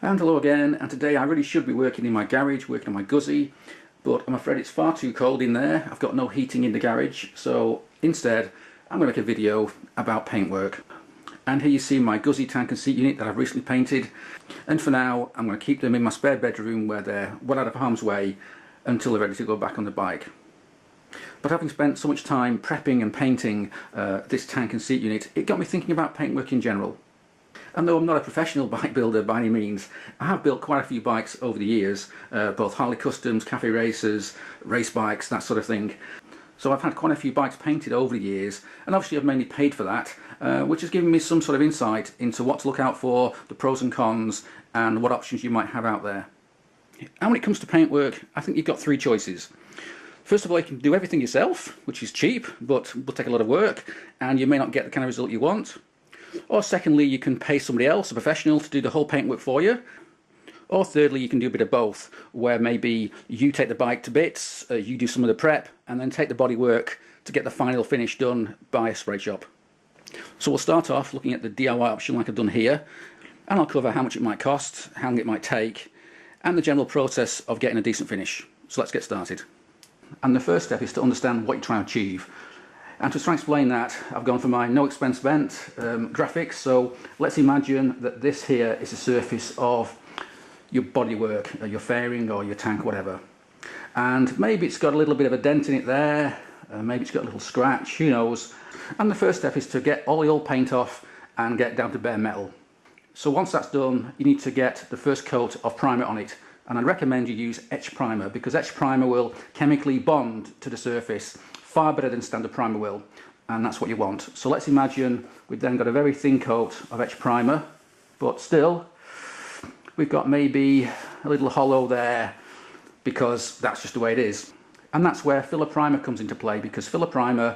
And hello again, and today I really should be working in my garage, working on my guzzi, but I'm afraid it's far too cold in there. I've got no heating in the garage, so instead I'm going to make a video about paintwork. And here you see my guzzi tank and seat unit that I've recently painted, and for now I'm going to keep them in my spare bedroom where they're well out of harm's way until they're ready to go back on the bike. But having spent so much time prepping and painting this tank and seat unit, it got me thinking about paintwork in general. And though I'm not a professional bike builder by any means, I have built quite a few bikes over the years, both Harley Customs, cafe racers, race bikes, that sort of thing. So I've had quite a few bikes painted over the years, and obviously I've mainly paid for that, which has given me some sort of insight into what to look out for, the pros and cons, and what options you might have out there. And when it comes to paintwork, I think you've got three choices. First of all, you can do everything yourself, which is cheap, but will take a lot of work, and you may not get the kind of result you want. Or secondly, you can pay somebody else, a professional, to do the whole paintwork for you. Or thirdly, you can do a bit of both, where maybe you take the bike to bits, you do some of the prep, and then take the bodywork to get the final finish done by a spray shop. So we'll start off looking at the DIY option like I've done here, and I'll cover how much it might cost, how long it might take, and the general process of getting a decent finish. So let's get started. And the first step is to understand what you're trying to achieve. And to try and explain that, I've gone for my no expense spent graphics. So let's imagine that this here is the surface of your bodywork, your fairing or your tank, whatever. And maybe it's got a little bit of a dent in it there, maybe it's got a little scratch, who knows. And the first step is to get all the old paint off and get down to bare metal. So once that's done, you need to get the first coat of primer on it. And I'd recommend you use etch primer, because etch primer will chemically bond to the surface far better than standard primer will, and that's what you want. So let's imagine we've then got a very thin coat of etch primer, but still we've got maybe a little hollow there because that's just the way it is. And that's where filler primer comes into play, because filler primer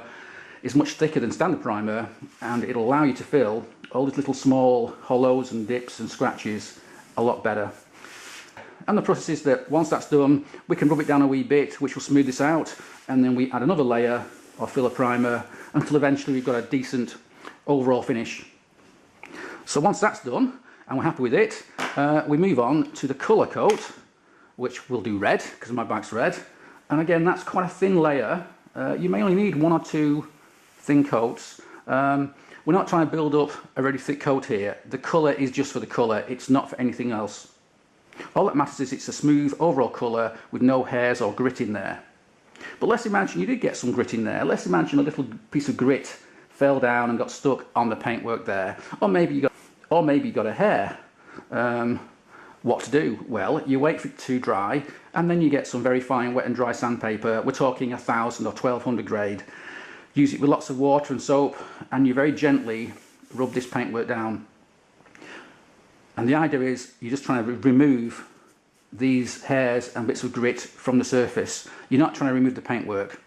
is much thicker than standard primer, and it'll allow you to fill all these little small hollows and dips and scratches a lot better. And the process is that once that's done, we can rub it down a wee bit, which will smooth this out, and then we add another layer of filler primer until eventually we've got a decent overall finish. So once that's done and we're happy with it, we move on to the colour coat, which we'll do red because my bike's red. And again, that's quite a thin layer. You may only need one or two thin coats. We're not trying to build up a really thick coat here. The colour is just for the colour, it's not for anything else. All that matters is it's a smooth overall colour with no hairs or grit in there. But let's imagine you did get some grit in there. Let's imagine a little piece of grit fell down and got stuck on the paintwork there. Or maybe you got a hair. What to do? Well, you wait for it to dry, and then you get some very fine wet and dry sandpaper. We're talking 1000 or 1200 grade. Use it with lots of water and soap, and you very gently rub this paintwork down. And the idea is you're just trying to remove these hairs and bits of grit from the surface. You're not trying to remove the paintwork.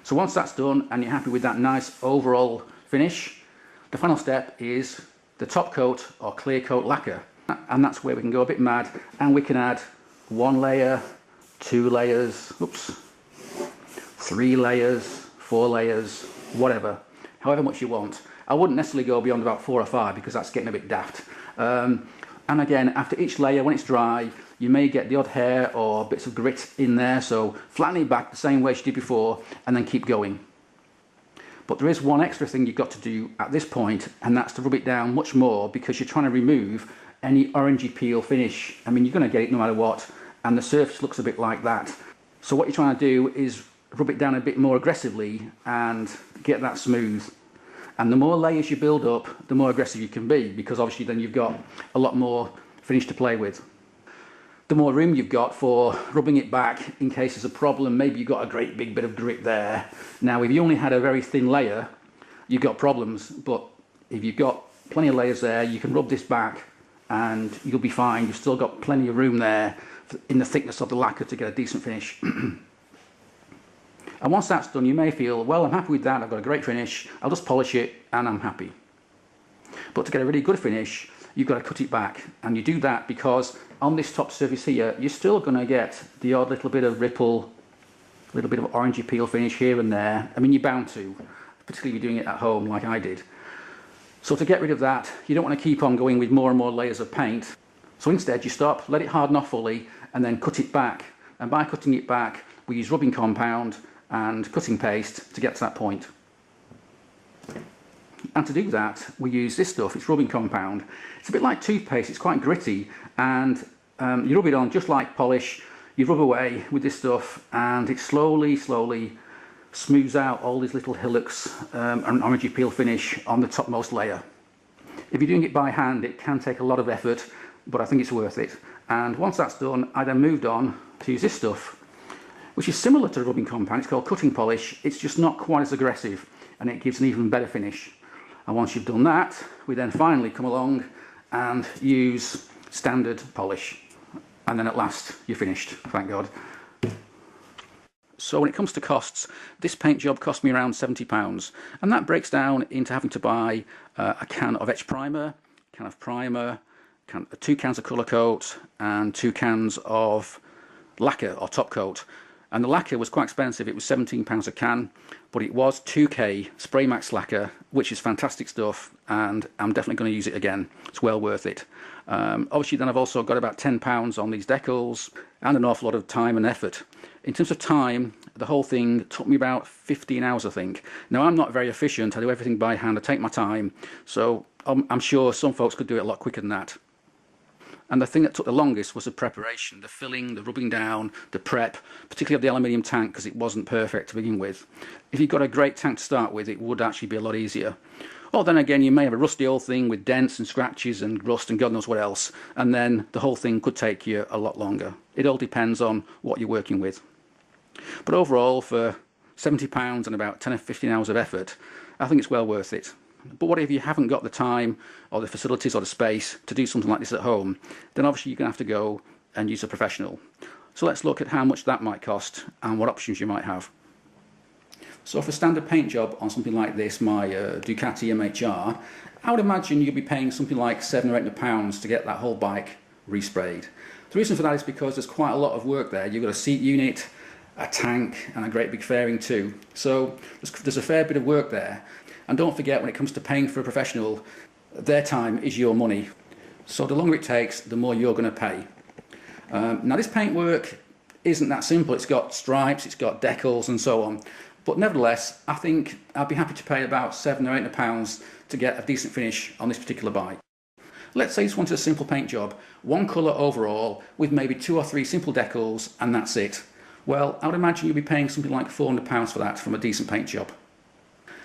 So once that's done and you're happy with that nice overall finish, the final step is the top coat or clear coat lacquer. And that's where we can go a bit mad, and we can add 1 layer, 2 layers, 3 layers, 4 layers, whatever, however much you want. I wouldn't necessarily go beyond about 4 or 5 because that's getting a bit daft. And again, after each layer, when it's dry, you may get the odd hair or bits of grit in there, so flatten it back the same way as you did before and then keep going. But there is one extra thing you've got to do at this point, and that's to rub it down much more, because you're trying to remove any orangey peel finish. I mean, you're going to get it no matter what, and the surface looks a bit like that. So what you're trying to do is rub it down a bit more aggressively and get that smooth. And the more layers you build up, the more aggressive you can be, because obviously then you've got a lot more finish to play with. The more room you've got for rubbing it back in case there's a problem. Maybe you've got a great big bit of grit there. Now, if you only had a very thin layer, you've got problems. But if you've got plenty of layers there, you can rub this back and you'll be fine. You've still got plenty of room there in the thickness of the lacquer to get a decent finish. And once that's done, you may feel, well, I'm happy with that, I've got a great finish, I'll just polish it and I'm happy. But to get a really good finish, you've got to cut it back. And you do that because on this top surface here, you're still going to get the odd little bit of ripple, a little bit of orangey peel finish here and there. I mean, you're bound to, particularly if you're doing it at home like I did. So to get rid of that, you don't want to keep on going with more and more layers of paint. So instead you stop, let it harden off fully, and then cut it back. And by cutting it back, we use rubbing compound and cutting paste to get to that point. And to do that, we use this stuff. It's rubbing compound. It's a bit like toothpaste. It's quite gritty, and you rub it on just like polish. You rub away with this stuff, and it slowly smooths out all these little hillocks and orangey peel finish on the topmost layer. If you're doing it by hand, it can take a lot of effort, but I think it's worth it. And once that's done, I then moved on to use this stuff, which is similar to the rubbing compound. It's called cutting polish. It's just not quite as aggressive, and it gives an even better finish. And once you've done that, we then finally come along and use standard polish. And then at last, you're finished, thank God. So when it comes to costs, this paint job cost me around £70, and that breaks down into having to buy a can of etch primer, can of primer, 2 cans of colour coat, and 2 cans of lacquer or top coat. And the lacquer was quite expensive. It was £17 a can, but it was 2K Spray Max lacquer, which is fantastic stuff, and I'm definitely going to use it again. It's well worth it. Obviously then I've also got about £10 on these decals and an awful lot of time and effort. In terms of time, the whole thing took me about 15 hours, I think. Now, I'm not very efficient. I do everything by hand. I take my time. So I'm sure some folks could do it a lot quicker than that. And the thing that took the longest was the preparation, the filling, the rubbing down, the prep, particularly of the aluminium tank, because it wasn't perfect to begin with. If you've got a great tank to start with, it would actually be a lot easier. Or then again, you may have a rusty old thing with dents and scratches and rust and God knows what else, and then the whole thing could take you a lot longer. It all depends on what you're working with. But overall, for £70 and about 10 or 15 hours of effort, I think it's well worth it. But what if you haven't got the time or the facilities or the space to do something like this at home? Then obviously you're going to have to go and use a professional. So let's look at how much that might cost and what options you might have. So for a standard paint job on something like this, my Ducati MHR, I would imagine you'd be paying something like £700 or £800 to get that whole bike resprayed. The reason for that is because there's quite a lot of work there. You've got a seat unit, a tank, and a great big fairing too. So there's a fair bit of work there. And don't forget, when it comes to paying for a professional, their time is your money. So the longer it takes, the more you're going to pay. Now this paintwork isn't that simple. It's got stripes, it's got decals and so on. But nevertheless, I think I'd be happy to pay about £700 or £800 to get a decent finish on this particular bike. Let's say you just wanted a simple paint job, one colour overall, with maybe 2 or 3 simple decals, and that's it. Well, I would imagine you'll be paying something like £400 for that from a decent paint job.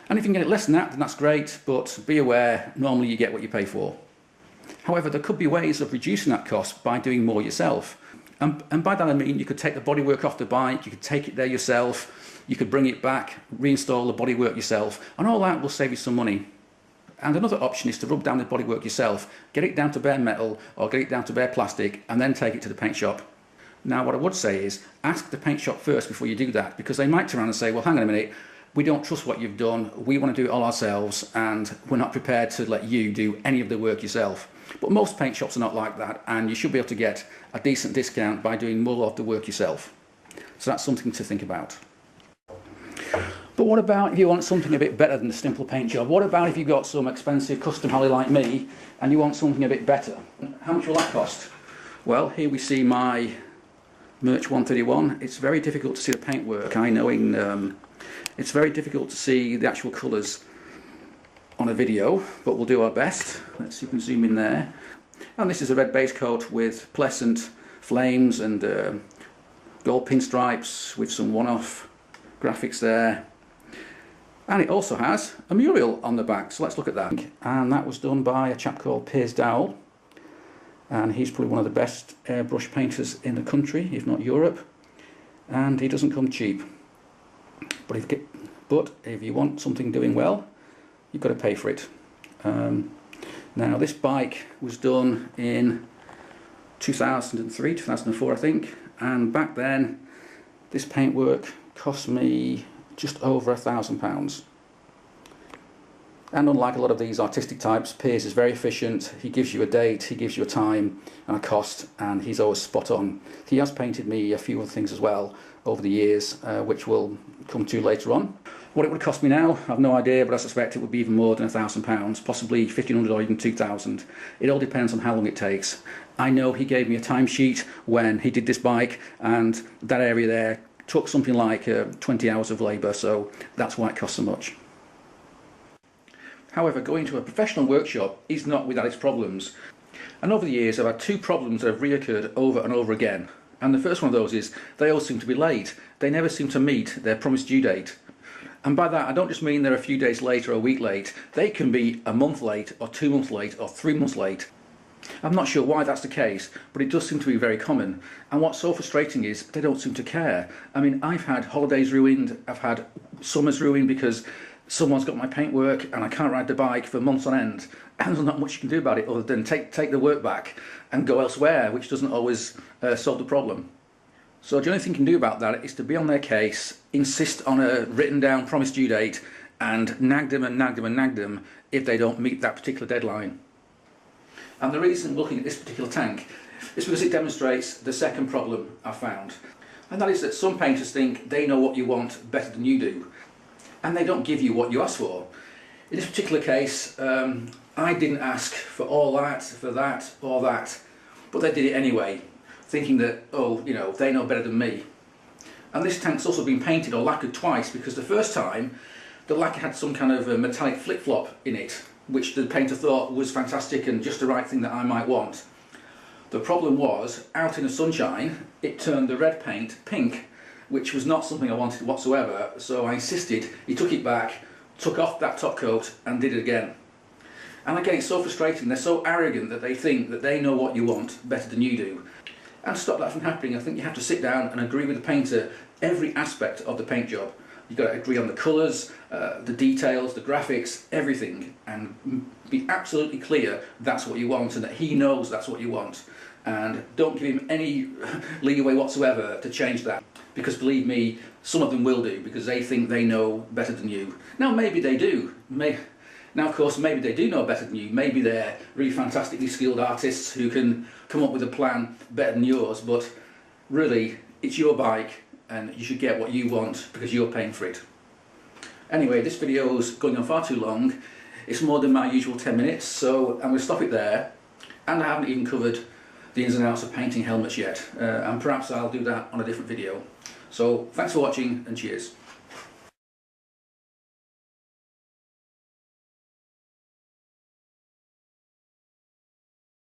And if you can get it less than that, then that's great, but be aware, normally you get what you pay for. However, there could be ways of reducing that cost by doing more yourself. And by that I mean you could take the bodywork off the bike, you could take it there yourself, you could bring it back, reinstall the bodywork yourself, and all that will save you some money. And another option is to rub down the bodywork yourself, get it down to bare metal or get it down to bare plastic, and then take it to the paint shop. Now what I would say is, ask the paint shop first before you do that, because they might turn around and say, well, hang on a minute, we don't trust what you've done, we want to do it all ourselves, and we're not prepared to let you do any of the work yourself. But most paint shops are not like that, and you should be able to get a decent discount by doing more of the work yourself. So that's something to think about. But what about if you want something a bit better than a simple paint job? What about if you've got some expensive custom holly like me, and you want something a bit better? How much will that cost? Well, here we see my Merch 131. It's very difficult to see the paintwork. I know it's very difficult to see the actual colours on a video, but we'll do our best. Let's see if we can zoom in there. And this is a red base coat with pleasant flames and gold pinstripes with some one-off graphics there. And it also has a mural on the back, so let's look at that. And that was done by a chap called Piers Dowell, and he's probably one of the best airbrush painters in the country, if not Europe, and he doesn't come cheap. But if you want something doing well, you've got to pay for it. Now this bike was done in 2003, 2004 I think, and back then this paintwork cost me just over £1,000. And unlike a lot of these artistic types, Piers is very efficient. He gives you a date, he gives you a time and a cost, and he's always spot on. He has painted me a few other things as well over the years, which we'll come to later on. What it would cost me now, I've no idea, but I suspect it would be even more than £1,000, possibly 1,500 or even 2,000. It all depends on how long it takes. I know he gave me a timesheet when he did this bike, and that area there took something like 20 hours of labour, so that's why it costs so much. However, going to a professional workshop is not without its problems. And over the years I've had two problems that have reoccurred over and over again. And the first one of those is they all seem to be late. They never seem to meet their promised due date. And by that I don't just mean they're a few days late or a week late. They can be a month late or 2 months late or 3 months late. I'm not sure why that's the case, but it does seem to be very common. And what's so frustrating is they don't seem to care. I mean, I've had holidays ruined, I've had summers ruined because someone's got my paintwork and I can't ride the bike for months on end, and there's not much you can do about it other than take the work back and go elsewhere, which doesn't always solve the problem. So the only thing you can do about that is to be on their case, insist on a written down promised due date, and nag them and nag them and nag them if they don't meet that particular deadline. And the reason looking at this particular tank is because it demonstrates the second problem I found, and that is that some painters think they know what you want better than you do, and they don't give you what you ask for. In this particular case, I didn't ask for all that, for that, or that, but they did it anyway, thinking that, oh, you know, they know better than me. And this tank's also been painted or lacquered twice, because the first time the lacquer had some kind of a metallic flip-flop in it, which the painter thought was fantastic and just the right thing that I might want. The problem was, out in the sunshine, it turned the red paint pink, which was not something I wanted whatsoever, so I insisted he took it back, took off that top coat and did it again. And again, it's so frustrating. They're so arrogant that they think that they know what you want better than you do. And to stop that from happening, I think you have to sit down and agree with the painter every aspect of the paint job. You've got to agree on the colours, the details, the graphics, everything, and be absolutely clear that's what you want and that he knows that's what you want. And don't give him any leeway whatsoever to change that, because believe me, some of them will do, because they think they know better than you. Now maybe they do. Now of course maybe they do know better than you. Maybe they're really fantastically skilled artists who can come up with a plan better than yours, but really it's your bike and you should get what you want because you're paying for it. Anyway, this video's going on far too long. It's more than my usual 10 minutes, so I'm going to stop it there. And I haven't even covered the ins and outs of painting helmets yet, and perhaps I'll do that on a different video. So thanks for watching and cheers.